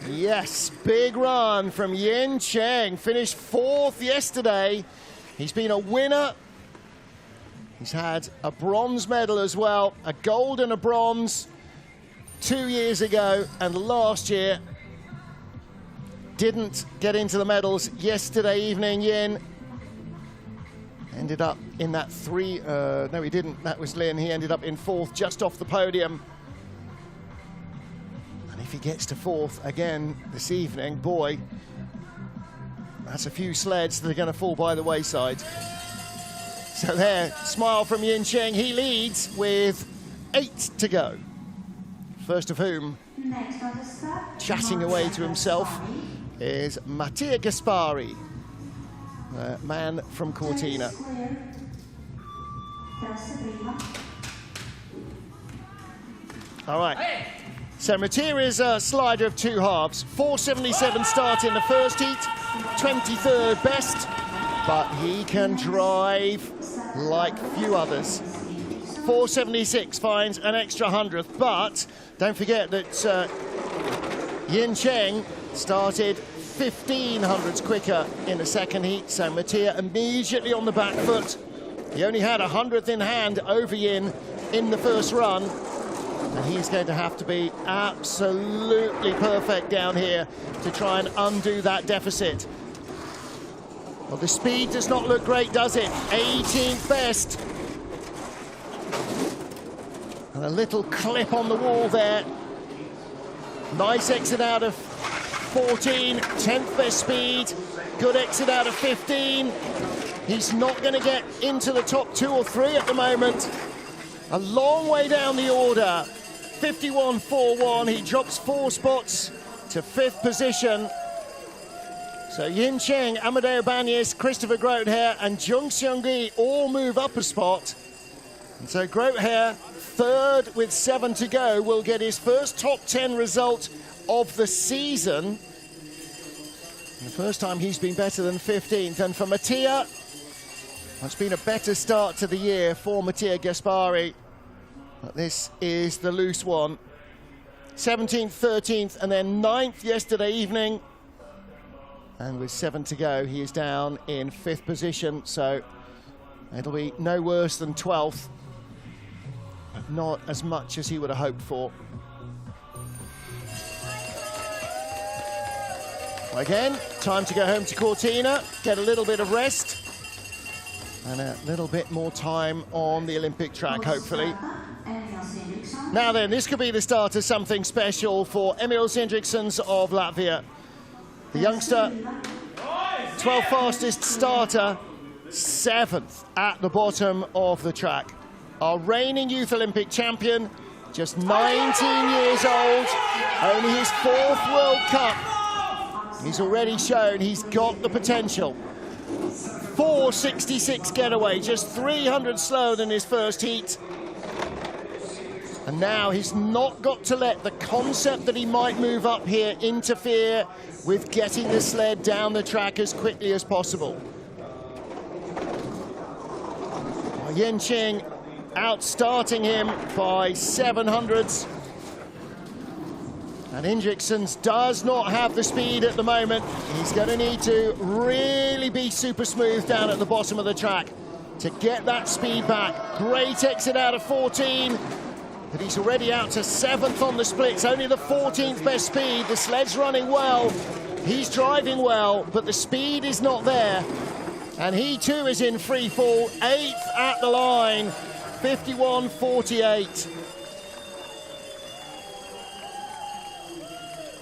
Yes, big run from Yin Cheng, finished 4th yesterday. He's been a winner. He's had a bronze medal as well, a gold and a bronze 2 years ago, and last year didn't get into the medals yesterday evening. Yin ended up in that no he didn't, that was Lin. He ended up in 4th, just off the podium. And if he gets to 4th again this evening, boy, that's a few sleds that are going to fall by the wayside. So there, smile from Yin Cheng. He leads with 8 to go. First of whom, chatting away to himself, is Mattia Gaspari, man from Cortina. All right. So Mattia is a slider of 2 halves. 4.77 start in the first heat, 23rd best, but he can drive like few others. 4.76 finds an extra 100th, but don't forget that Yin Cheng started 1500s quicker in the second heat, so Mattia immediately on the back foot. He only had 100th in hand over Yin in the first run, and he's going to have to be absolutely perfect down here to try and undo that deficit. Well, the speed does not look great, does it? 18th best. And a little clip on the wall there. Nice exit out of 14, 10th best speed. Good exit out of 15. He's not going to get into the top 2 or 3 at the moment. A long way down the order. 51.41, he drops 4 spots to 5th position. So Yin Cheng, Amadeo Banyas, Christopher Groothair and Jung Seung-gi all move up a spot. And so Groothair, third with 7 to go, will get his first top 10 result of the season. And the first time he's been better than 15th. And for Mattia, it's been a better start to the year for Mattia Gaspari. But this is the loose one. 17th, 13th, and then 9th yesterday evening. And with 7 to go, he is down in 5th position. So it'll be no worse than 12th, but not as much as he would have hoped for. Again, time to go home to Cortina, get a little bit of rest, and a little bit more time on the Olympic track, hopefully. Now then, this could be the start of something special for Emil Sindriksons of Latvia. The youngster, 12th fastest starter, 7th at the bottom of the track. Our reigning Youth Olympic champion, just 19 years old, only his 4th World Cup. He's already shown he's got the potential. 4.66 getaway, just 300 slower than his first heat. And now he's not got to let the concept that he might move up here interfere with getting the sled down the track as quickly as possible. Yen Ching outstarting him by 700s. And Indriksons does not have the speed at the moment. He's going to need to really be super smooth down at the bottom of the track to get that speed back. Great exit out of 14. But he's already out to 7th on the splits, only the 14th best speed. The sled's running well, he's driving well, but the speed is not there. And he too is in free fall, 8th at the line, 51.48.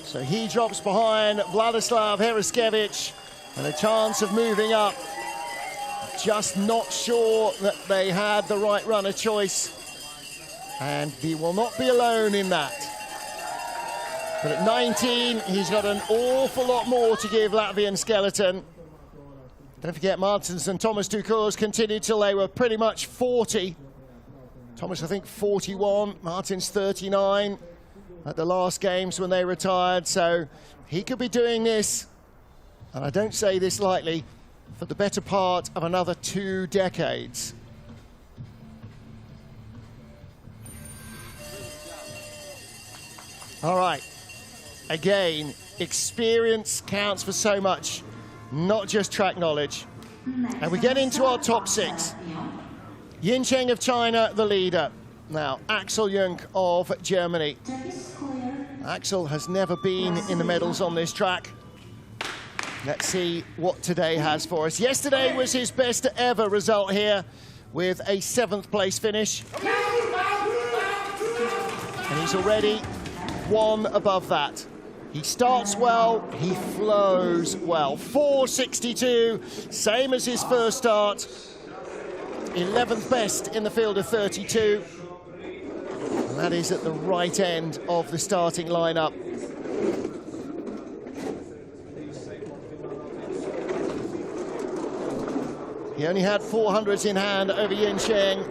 So he drops behind Vladislav Heraskevich and a chance of moving up. Just not sure that they had the right runner choice. And he will not be alone in that. But at 19, he's got an awful lot more to give Latvian skeleton. Don't forget, Martins and Thomas Ducours continued till they were pretty much 40. Thomas, I think, 41. Martins, 39 at the last games when they retired. So he could be doing this, and I don't say this lightly, for the better part of another 2 decades. All right, again, experience counts for so much, not just track knowledge. And we get into our top 6. Yin Cheng of China, the leader. Now, Axel Jung of Germany. Axel has never been in the medals on this track. Let's see what today has for us. Yesterday was his best ever result here with a 7th place finish. And he's already 1 above that. He starts well, he flows well. 4.62, same as his first start. 11th best in the field of 32. And that is at the right end of the starting lineup. He only had 400s in hand over Yin Cheng.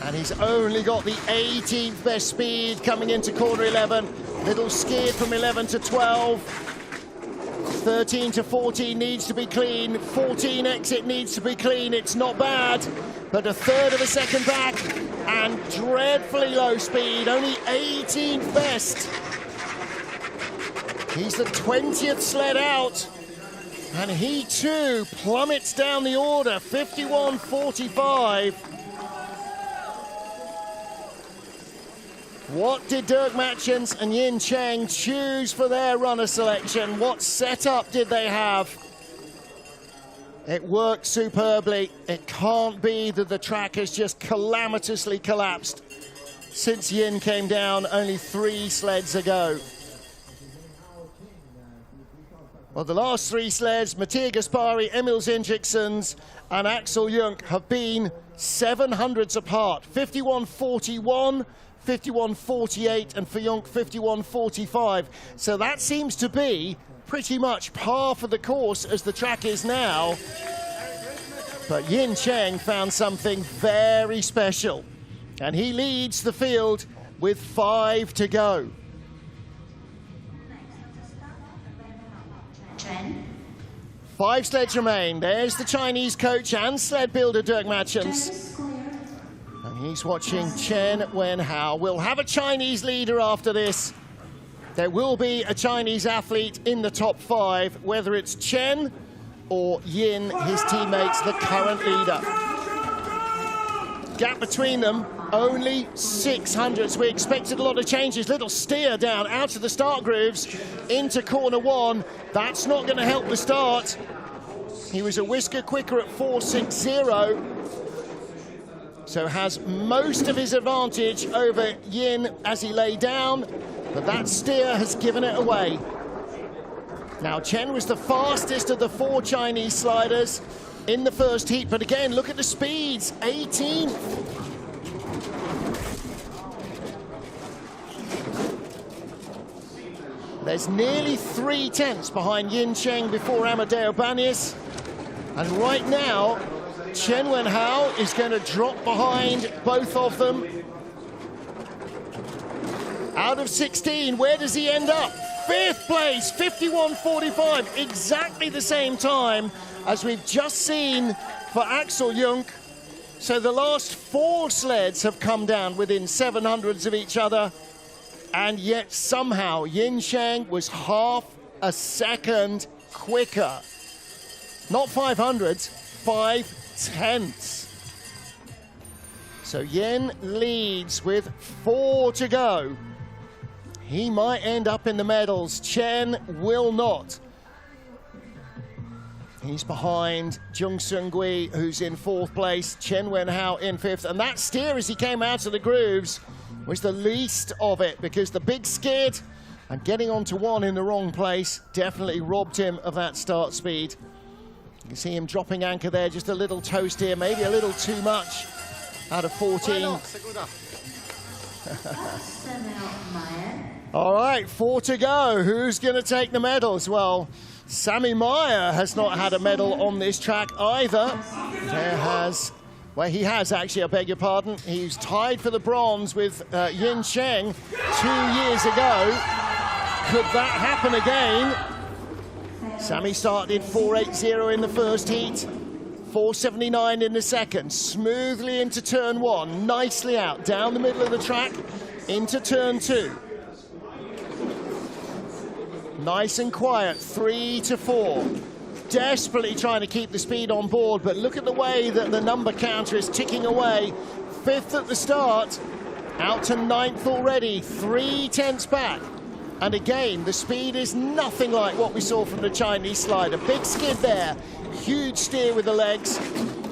And he's only got the 18th best speed coming into corner 11. Little skid from 11 to 12. 13 to 14 needs to be clean. 14 exit needs to be clean. It's not bad, but a third of a second back and dreadfully low speed. Only 18th best. He's the 20th sled out. And he too plummets down the order, 51.45. What did Dirk Matchens and Yin Cheng choose for their runner selection? What setup did they have? It worked superbly. It can't be that the track has just calamitously collapsed since Yin came down only 3 sleds ago. Well, the last 3 sleds, Mattia Gaspari, Emil Sindriksons and Axel Jung, have been 700s apart. 51.41, 51.48, and for Jung, 51.45. So that seems to be pretty much par for the course as the track is now. But Yin Cheng found something very special, and he leads the field with 5 to go. Chen, 5 sleds remain. There's the Chinese coach and sled builder Dirk Chen Matchens. is cleared. And he's watching Chen Wenhao. We'll have a Chinese leader after this. There will be a Chinese athlete in the top 5, whether it's Chen or Yin, his teammates, the current leader. Gap between them, only 600s. We expected a lot of changes. Little steer down out of the start grooves into corner 1. That's not going to help the start. He was a whisker quicker at 4.60. So has most of his advantage over Yin as he lay down, but that steer has given it away. Now Chen was the fastest of the 4 Chinese sliders in the first heat, but again, look at the speeds, 18th. There's nearly 3 tenths behind Yin Cheng before Amadeo Banyas, and right now, Chen Wenhao is going to drop behind both of them. Out of 16, where does he end up? 5th place, 51.45, exactly the same time as we've just seen for Axel Jung. So the last 4 sleds have come down within 700ths of each other, and yet somehow Yin Cheng was half a second quicker. Not 500ths, 5 tenths. So Yin leads with 4 to go. He might end up in the medals. Chen will not. He's behind Jung Seung-gui, who's in 4th place. Chen Wenhao in 5th. And that steer as he came out of the grooves was the least of it, because the big skid and getting onto 1 in the wrong place definitely robbed him of that start speed. You can see him dropping anchor there, just a little toast here, maybe a little too much out of 14. All right, 4 to go. Who's going to take the medals? Well, Sami Meyer has not had a medal on this track either. He has actually, I beg your pardon. He's tied for the bronze with Yin Cheng 2 years ago. Could that happen again? Sami started 4.80 in the first heat, 4.79 in the second. Smoothly into turn 1, nicely out, down the middle of the track, into turn 2. Nice and quiet, 3 to 4. Desperately trying to keep the speed on board, but look at the way that the number counter is ticking away. 5th at the start, out to 9th already, 3 tenths back. And again, the speed is nothing like what we saw from the Chinese slider. Big skid there, huge steer with the legs.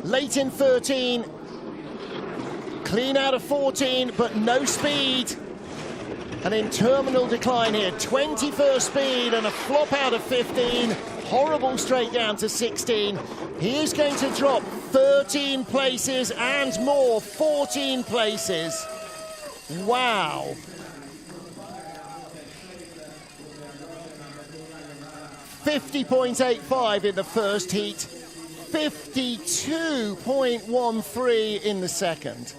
Late in 13, clean out of 14, but no speed. And in terminal decline here, 21st speed and a flop out of 15. Horrible straight down to 16. He is going to drop 13 places and more, 14 places. Wow. 50.85 in the first heat, 52.13 in the second.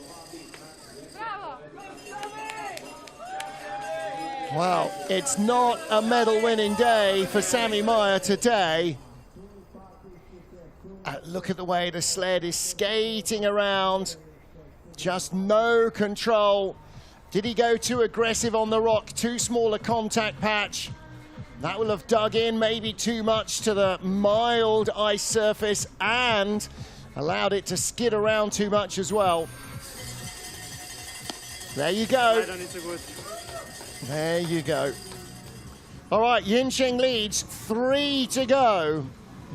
Well, it's not a medal-winning day for Sami Meyer today. Look at the way the sled is skating around. Just no control. Did he go too aggressive on the rock? Too small a contact patch? That will have dug in maybe too much to the mild ice surface and allowed it to skid around too much as well. There you go. There you go. All right, Yin Cheng leads, 3 to go.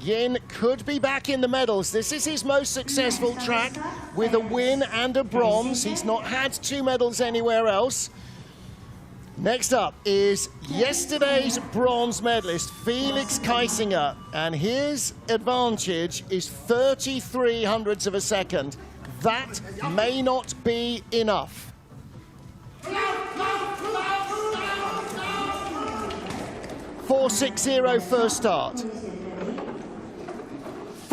Yin could be back in the medals. This is his most successful track with a win and a bronze. He's not had 2 medals anywhere else. Next up is yesterday's bronze medalist, Felix Kaisinger, and his advantage is 3300ths of a second. That may not be enough. 4.60 first start.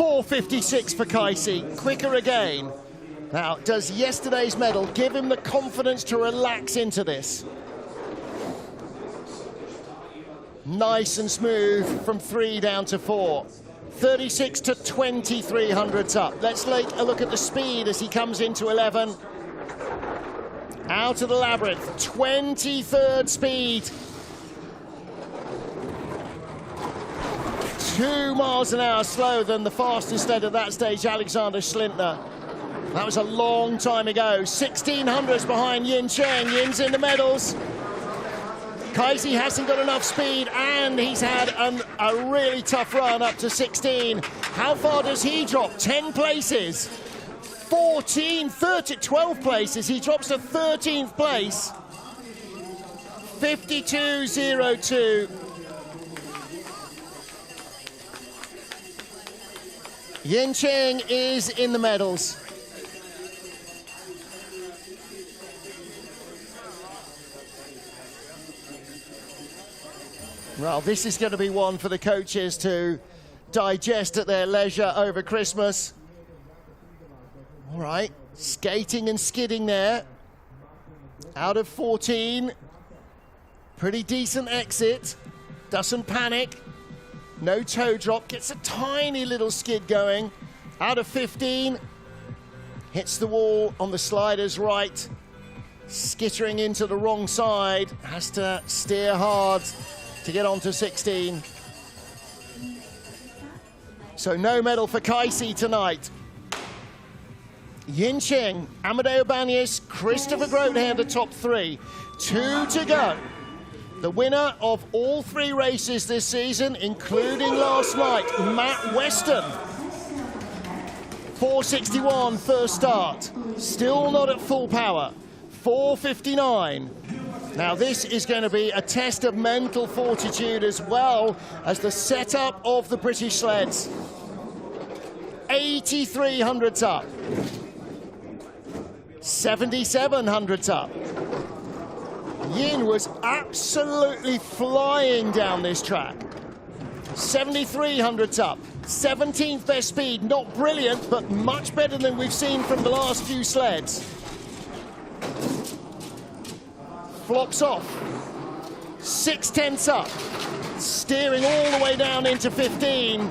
4:56 for Kaisi, quicker again. Now, does yesterday's medal give him the confidence to relax into this? Nice and smooth from 3 down to 4. 36 to 23 hundredths up. Let's take a look at the speed as he comes into 11. Out of the labyrinth, 23rd speed. 2 miles an hour slower than the fastest at that stage, Alexander Schlintner. That was a long time ago. 1600s behind Yin Cheng. Yin's in the medals. Kaisi hasn't got enough speed, and he's had a really tough run up to 16. How far does he drop? 10 places. 14, 30, 12 places. He drops to 13th place. 52.02. Yin Cheng is in the medals. Well, this is going to be one for the coaches to digest at their leisure over Christmas. All right, skating and skidding there. Out of 14. Pretty decent exit. Doesn't panic. No toe drop. Gets a tiny little skid going. Out of 15. Hits the wall on the sliders right. Skittering into the wrong side. Has to steer hard to get on to 16. So no medal for Kaisi tonight. Yin Cheng, Amadeo Banyas, Christopher Grotehair, the top 3. 2 to go. The winner of all 3 races this season, including last night, Matt Weston. 4:61 first start. Still not at full power. 4:59. Now this is going to be a test of mental fortitude as well as the setup of the British sleds. 83 hundredths up. 77 hundredths up. Yin was absolutely flying down this track. 73 hundredths up. 17th best speed, not brilliant, but much better than we've seen from the last few sleds. Flops off. 6/10 up. Steering all the way down into 15.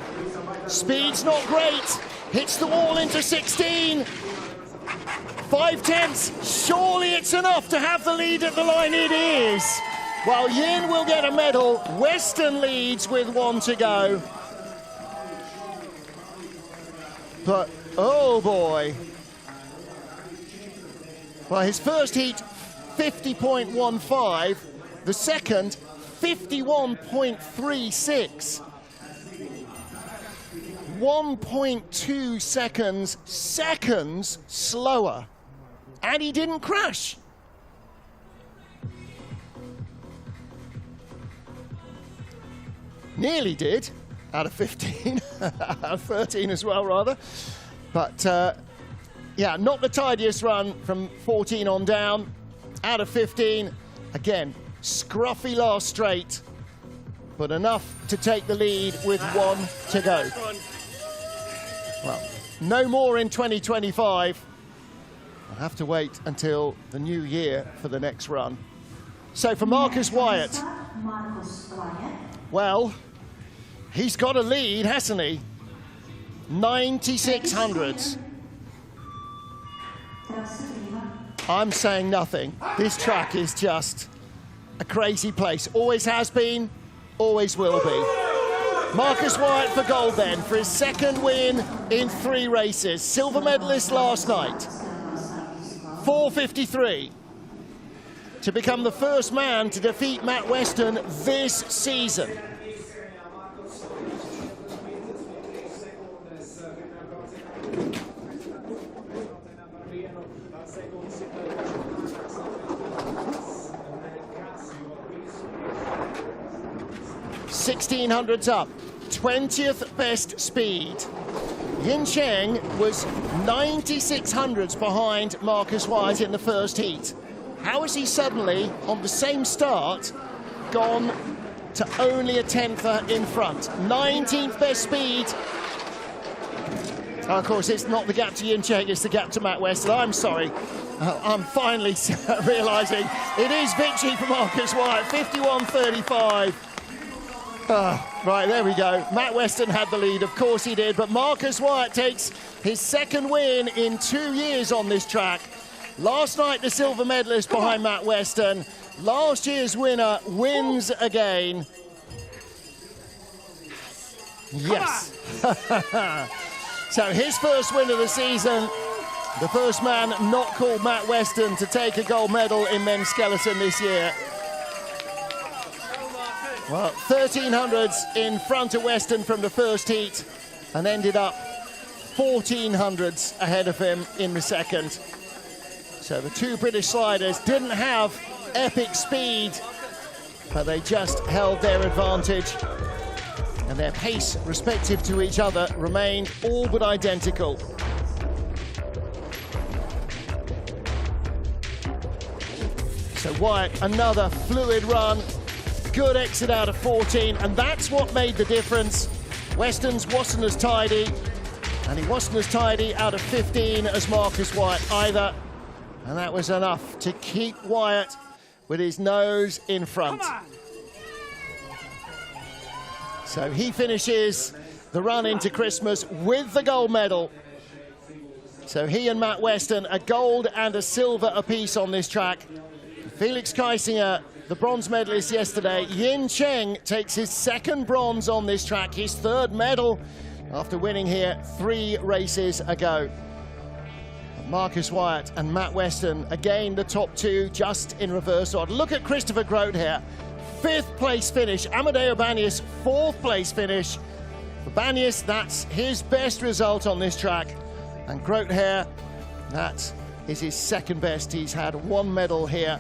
Speed's not great. Hits the wall into 16. 5/10. Surely it's enough to have the lead at the line. It is. While Yin will get a medal, Weston leads with 1 to go. But, oh boy. Well, his first heat, 50.15. The second, 51.36. 1.2 seconds slower. And he didn't crash. Nearly did, out of 15, out of 13 as well, rather. But, yeah, not the tidiest run from 14 on down. Out of 15, again, scruffy last straight, but enough to take the lead with 1 to go. Well, no more in 2025. I'll have to wait until the new year for the next run. So for Marcus Wyatt, well, he's got a lead, hasn't he? 96 hundredths. I'm saying nothing. This track is just a crazy place. Always has been, always will be. Marcus Wyatt for gold then, for his second win in 3 races. Silver medalist last night. 4:53 to become the first man to defeat Matt Weston this season. $1,600s up, 20th best speed. Yin Cheng was 96 hundredths behind Marcus Wyatt in the first heat. How has he suddenly, on the same start, gone to only a 10th in front? 19th best speed. Of course, it's not the gap to Yin Cheng, it's the gap to Matt Weston. I'm sorry. I'm finally realising it is victory for Marcus Wyatt, 51-35. Right, there we go. Matt Weston had the lead, of course he did, but Marcus Wyatt takes his second win in 2 years on this track. Last night, the silver medalist behind Matt Weston. Last year's winner wins again. Yes. So his first win of the season, the first man not called Matt Weston to take a gold medal in men's skeleton this year. Well, 1300s in front of Weston from the first heat and ended up 1400s ahead of him in the second. So the two British sliders didn't have epic speed, but they just held their advantage. And their pace, respective to each other, remained all but identical. So Wyatt, another fluid run, good exit out of 14, and that's what made the difference. Weston's wasn't as tidy, and he wasn't as tidy out of 15 as Marcus Wyatt either. And that was enough to keep Wyatt with his nose in front. So he finishes the run into Christmas with the gold medal. So he and Matt Weston, a gold and a silver apiece on this track. Felix Kaisinger, the bronze medalist yesterday. Yin Cheng takes his second bronze on this track, his third medal after winning here 3 races ago. Marcus Wyatt and Matt Weston, again the top two, just in reverse order. Look at Christopher Grote here. 5th place finish. Amadeo Banias, 4th place finish. For Banias, that's his best result on this track. And Grote here, that is his second best. He's had 1 medal here.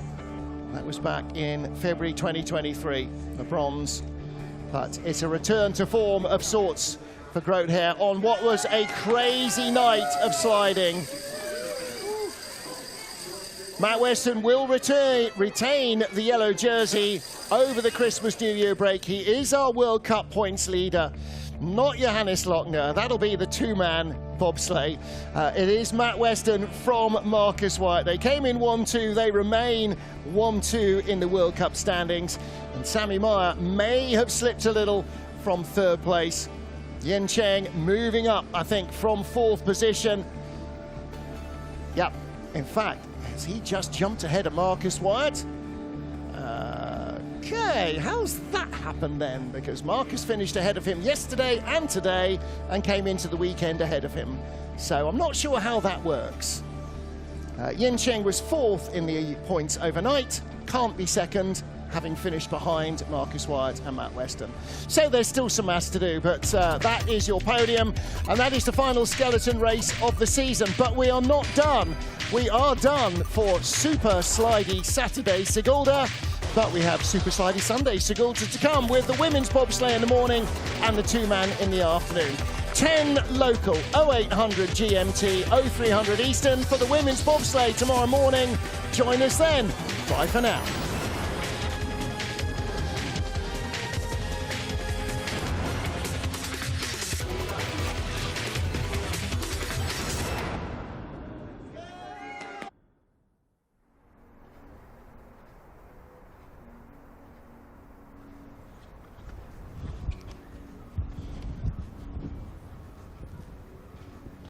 That was back in February 2023, the bronze. But it's a return to form of sorts for Grote here on what was a crazy night of sliding. Matt Weston will retain the yellow jersey over the Christmas New Year break. He is our World Cup points leader, not Johannes Lochner. That'll be the 2-man bobsleigh. It is Matt Weston from Marcus Wyatt. They came in 1-2. They remain 1-2 in the World Cup standings. And Sammy Meyer may have slipped a little from 3rd place. Yin Cheng moving up, I think, from 4th position. Yep, in fact, has he just jumped ahead of Marcus Wyatt? Okay, how's that happened then? Because Marcus finished ahead of him yesterday and today and came into the weekend ahead of him. So I'm not sure how that works. Yin Cheng was 4th in the points overnight, can't be 2nd, having finished behind Marcus Wyatt and Matt Weston. So there's still some maths to do, but that is your podium, and that is the final skeleton race of the season. But we are not done. We are done for Super Slidey Saturday Sigulda, but we have Super Slidey Sunday Sigulda to come with the women's bobsleigh in the morning and the 2-man in the afternoon. 10 local, 0800 GMT, 0300 Eastern for the women's bobsleigh tomorrow morning. Join us then. Bye for now.